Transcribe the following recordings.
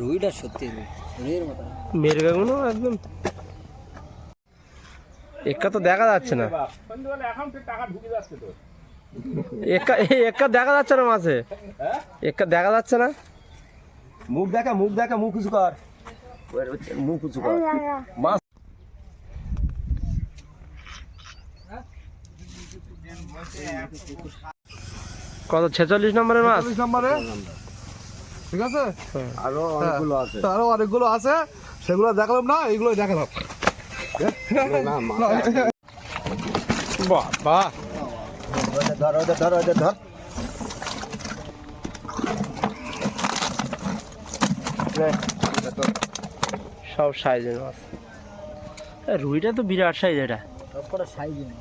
রুইটা সত্যি রুইয়ের মতো মেরগাগুলো একদম একা তো দেখা যাচ্ছে না, একা দেখা যাচ্ছে না মাছে, একা দেখা যাচ্ছে না। মুখ দেখা, মুখ দেখা, মুখ উঁচু কর, মুখ উঁচু কর। মাছ কত 46 নম্বরের মাছ? 46 নম্বরে, ঠিক আছে। আরো অনেকগুলো আছে, আরো অনেকগুলো আছে, সেগুলো দেখালাম না, এইগুলো দেখালাম। বাহ বাহ, ধর ওদের, ধর ওদের, ধর। সব সাইজের মাছ। রুইটা তো বিরাট সাইজ, এটা সবকটা সাইজই না।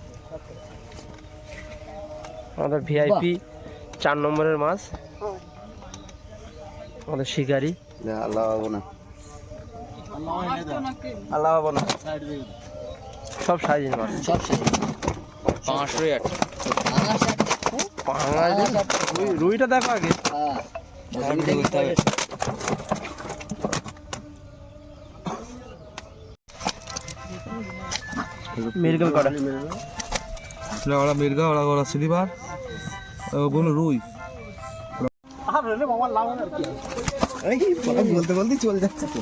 আমাদের ভিআইপি 4 নম্বরের মাছ, আমাদের শিকারি। আল্লাহ হবো না, আল্লাহ হবো না। সব সাইজের মাছ, সব সাইজ। রুইটা দেখো আগে। মিরগেল কটা, ওরা মির্গা, ওরা সিলিভার, ওগুলো রুই। বলতে বলতে চলে যাচ্ছে তো।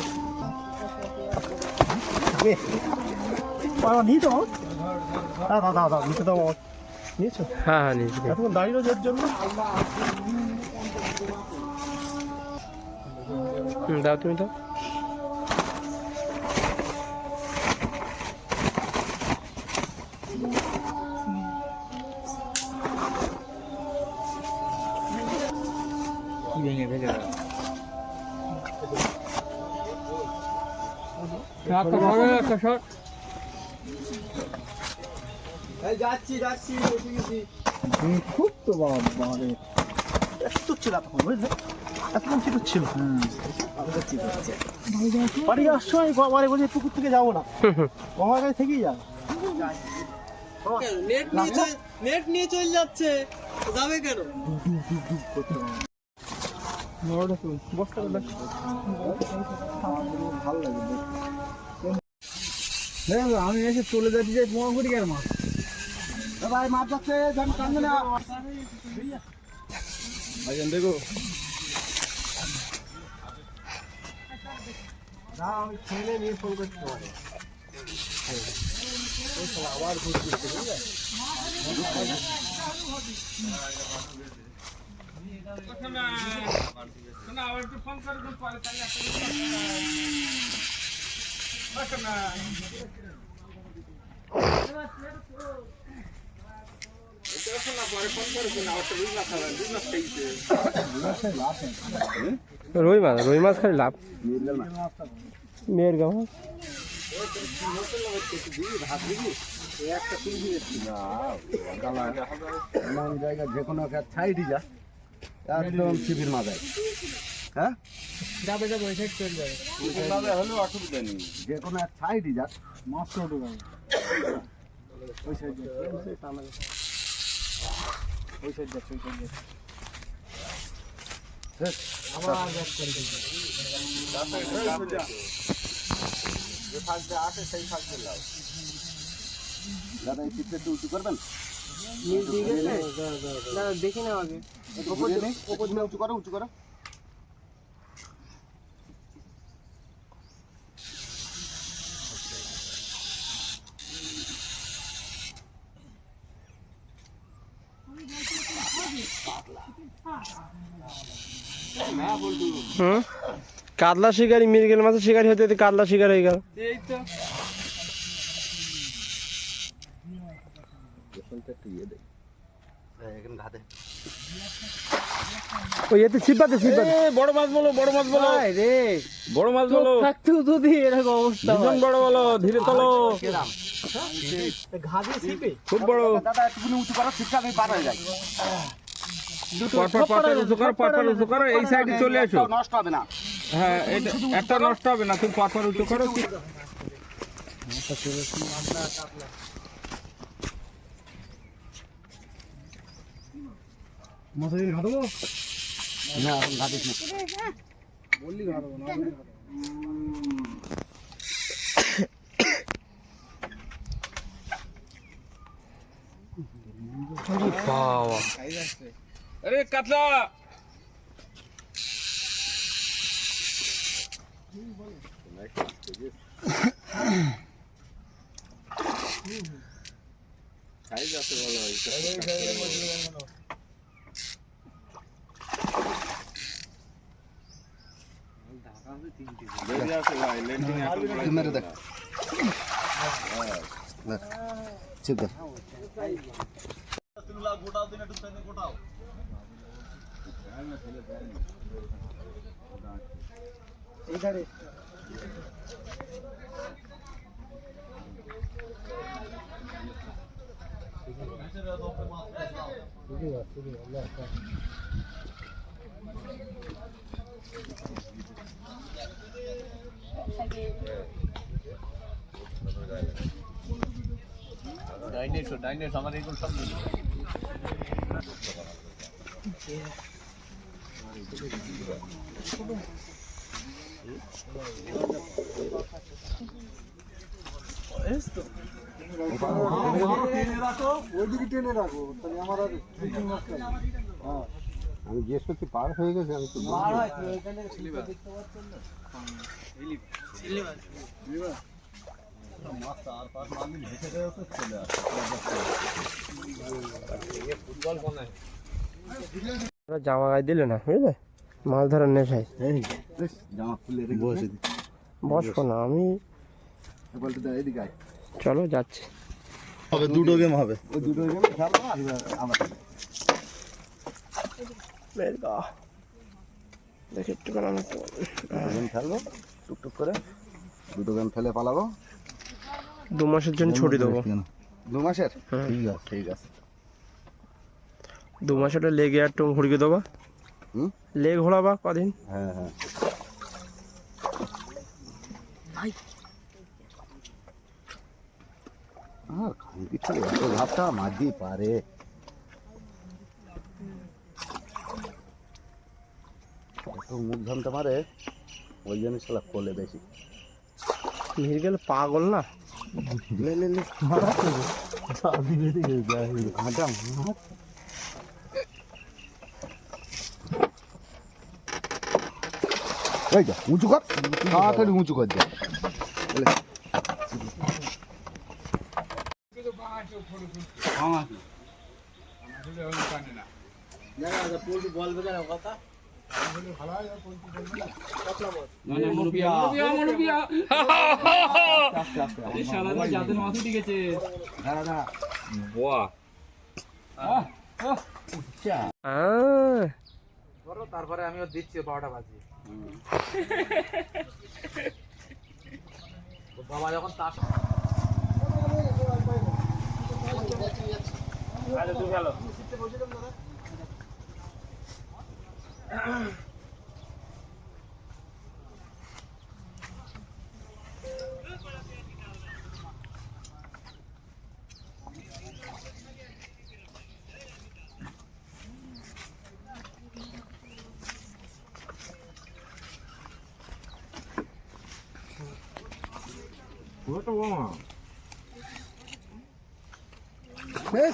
হ্যাঁ হ্যাঁ নিয়েছি। দাও তুমি দাও। ভেঙে ভেঙে যাচ্ছি যাচ্ছি, এসে গেছি। খুব তো বাবা রে, এত ছিল তখন, বুঝলে এতক্ষণ কি ছিল। বাড়ি আসছো, আমি বাড়ি বলছি পুকুর থেকে যাবো না, আমার কাছে থেকেই যাবো। নেট নিয়ে চলে যাচ্ছে, যাবে কেন? আমি এসে চলে যাচ্ছি যে তোমার করি আর মাছ ভাই, মাছ যাচ্ছে, কান্দে না ভাইজান, দেখো না, আমি ছেলে নিয়ে ফোন করতে পারি আবার ঘুরতে, বুঝলে রুই মাছ, রুই মাছ খালি লাভ। মেরগা মাছ এমন জায়গা যে কোনো একটা ছাইডি যা, একদম শিবির মাথায়। হ্যাঁ, যাবে যাবে, ওই সাইড চলে যাবে। হলেও অসুবিধা নেই, যে কোনো এক ছাইডি যা, মাছ তো উঠে যাবে ওই সাইড যাচ্ছে, ওই সাইড যাচ্ছে, ওই সাইড যাচ্ছে। আবার ব্যাক করে দিবে। যে ফাঁকটা আসে সেই ফাঁকটা লাও। দাদা এই চিপটা একটু উঁচু করবেন? না দেখি না আগে, ওপর দিয়ে উঁচু করো, উঁচু করো। হুম, কাতলা শিকারি, মিরগেল মাছের শিকারি হতে হতে কাতলা শিকার হয়ে গেল। এই তো একটু ইয়ে দেয় এখানে ঘাটে। ওই এতে ছিপাতে ছিপাতে বড় মাছ বলো, বড় মাছ বলো রে, বড় মাছ বলো, থাকতেও যদি এরকম অবস্থা ভীষণ বড় বলো, ধীরে চলো। ঘা দিয়ে ছিপে খুব বড়। দাদা একটুখানি উঁচু করো, ছিপটা আমি পার হয়ে যাই। পরপর উঁচু করো, পরপর উঁচু করো, এই সাইডে চলে আসো। নষ্ট হবে না। হ্যাঁ, এটা একটা নষ্ট হবে না, তুমি পরপর উঁচু করো। মশারি ঘাটবো না, এখন ঘাটিস না। বললি ভালো না বললি ভালো। বাবা আরে কাতলা সাইজ আছে ভালো হয়েছে। বেরিয়ে আছে ভাই, ল্যান্ডিং এখন মেরে দেখ চিপ দে এইখানে ডাইনেস আমার এগুলো সব নিয়ে ওইদিকে টেনে রাখো তাহলে আমার আর ফিটিং নষ্ট হবে। হ্যাঁ আমি জিজ্ঞেস করছি পার হয়ে গেছে আমি তো পার হয় ওইখানে স্লিপার দেখতে পাচ্ছেন না স্লিপার মাথা আর পাঁচ মালিক হেঁটে গেছে চলে আসে ফুটবল বানায়। জামা গায়ে দিলে না বুঝলে মাছ ধরার নেশায় জামা খুলে রেখে বসে দি বসবো না আমি বলতে দে এদিকে আয় চলো যাচ্ছি হবে দুটো গেম হবে ওই দুটো গেম খেলবো আবার দেখি একটু বানানো তো গেম খেলবো টুকটুক করে দুটো গেম ফেলে পালাবো 2 মাসের জন্য ছুটি দেবো 2 মাসের হ্যাঁ। ঠিক আছে 2 মাসের লেগে আর টুম ঘুরিয়ে দেবা হুম লেগ ঘোরাবা কদিন হ্যাঁ হ্যাঁ আর খানকি ছেলে এত ভাবটা মাঝি পারে এত মুখ ঘামতে পারে ওই জন্য শালা কোলে বেশি ভিড় গেলে পাগল না লে লে লে মারা তো দাদি বেরিয়ে যায় ঘাটা মাছ এই যা উঁচু কর তাড়াতাড়ি উঁচু কর যা তারপরে আমিও দিচ্ছি 12টা বাজে বাবা যখন তার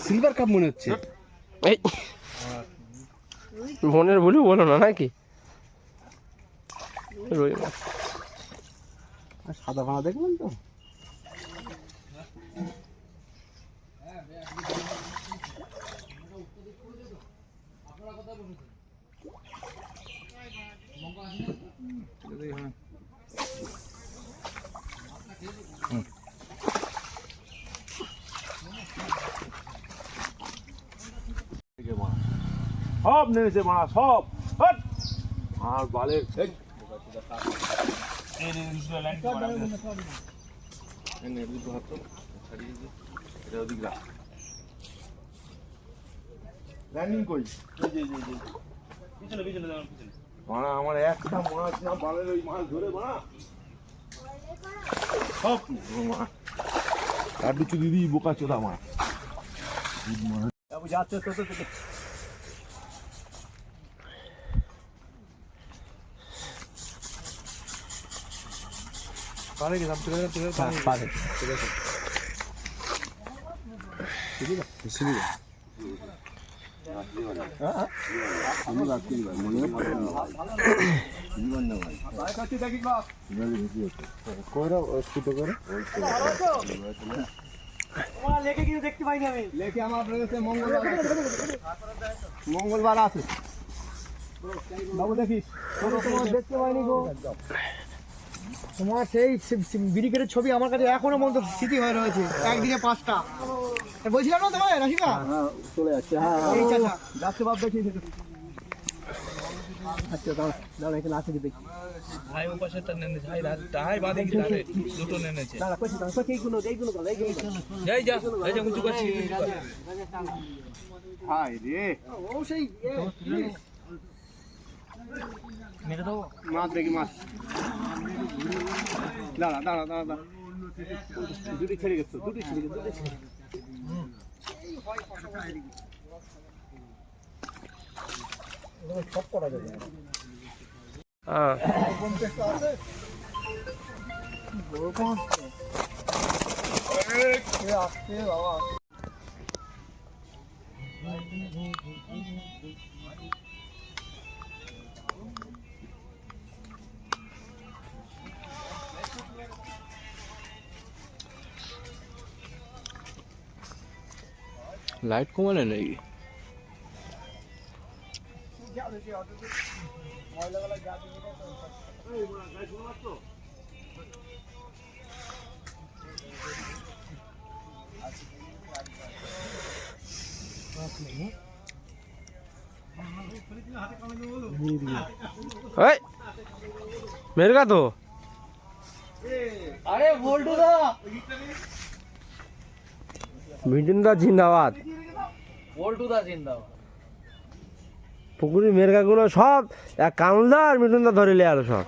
সিলভার কাপ মনে হচ্ছে এই মনের বলি বলো না নাকি রুই মাছ সাদা ভাঙা দেখবেন তো সব নেমেছে মারা সব আর বালের ল্যান্ডিং কই মারা আমার একটা মাছ না বালের ওই মাছ ধরে মারা সব মাছ আর কিছু দিদি বোকা চোদা মাছ যাচ্ছে পারে। লেখে কিন্তু দেখতে পাইনি আমি। লেখে আমার আপনার কাছে মঙ্গলবার আছে বাবু দেখিস তোমার দেখতে পাইনি গো। তোমার সেই ব্রিগেডের ছবি আমার কাছে এখনো মতো স্মৃতি হয়ে রয়েছে, একদিনে 5টা বলছিলাম না তোমার রাশিকা চলে যাচ্ছে। এই চাচা যাচ্ছে বাপ দেখিয়ে দিতে। আচ্ছা দাঁড়া এখানে আছে দেখি ভাই ও পাশে তা নেনে ভাই তাই বাদে কি রে দুটো নেনেছে দাঁড়া কইছি দাঁড়া কই এইগুলো যাই যা এই যে কিছু করছি হাই রে ও সেই মেরে দাও। মাছ দেখি মাছ। দাঁড়া দাঁড়া দাঁড়া দাঁড়া দুটি ছেড়ে গেছে দুটি ছেড়ে গেছে। সব করা যাবে হ্যাঁ বাবা লাইট কমালে নাকি? मेरे का तो আরে বল্টু দা, মিঠুনদা জিন্দাবাদ। বল্টু দা জিন্দাবাদ। পুকুরি মেরগা গুলো সব এক কান্দা আর মিঠুনদা ধরে লে আরো সব।